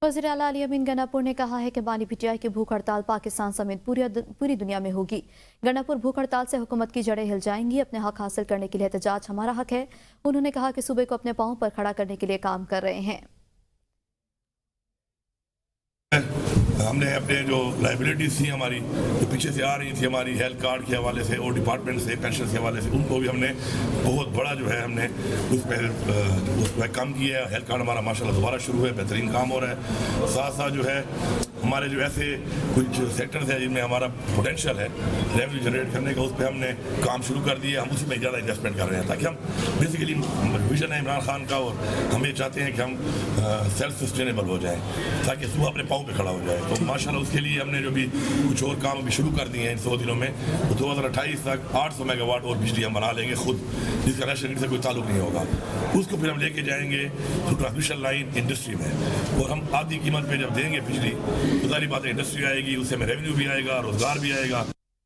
वज़ीर आला अली अमीन गंडापुर ने कहा है कि बानी पीटीआई की भूख हड़ताल पाकिस्तान समेत पूरी दुनिया में होगी। गंडापुर भूख हड़ताल से हुकूमत की जड़ें हिल जाएंगी। अपने हक हासिल करने के लिए एहतजाज हमारा हक है। उन्होंने कहा कि सूबे को अपने पांव पर खड़ा करने के लिए काम कर रहे हैं। हमने अपने जो लाइबिलिटीज़ थी हमारी जो पीछे से आ रही थी हमारी हेल्थ कार्ड के हवाले से और डिपार्टमेंट से पेंशन के हवाले से उनको भी हमने बहुत बड़ा जो है हमने उस पर काम किया है। हेल्थ कार्ड हमारा माशाल्लाह दोबारा शुरू है, बेहतरीन काम हो रहा है। साथ साथ जो है हमारे जो ऐसे कुछ सेक्टर्स हैं जिनमें हमारा पोटेंशियल है रेवेन्यू जनरेट करने का, उस पर हमने काम शुरू कर दिया। हम उसी में ज़्यादा इन्वेस्टमेंट कर रहे हैं ताकि हम बेसिकली विजन है इमरान खान का और हम ये चाहते हैं कि हम सेल्फ सस्टेनेबल हो जाएँ ताकि सुबह अपने पाँव पे खड़ा हो जाए। तो माशाल्लाह उसके लिए हमने जो भी कुछ और काम अभी शुरू कर दिए हैं इन 100 दिनों में, तो 2028 तक 800 मेगावाट और बिजली हम बना लेंगे खुद, जिसका नेशनल ग्रिड से कोई ताल्लुक नहीं होगा। उसको फिर हम लेके जाएंगे ट्रांसमिशन लाइन इंडस्ट्री में और हम आधी कीमत पे जब देंगे बिजली तो सारी बातें इंडस्ट्री आएगी, उससे हमें रेवेन्यू भी आएगा, रोजगार भी आएगा।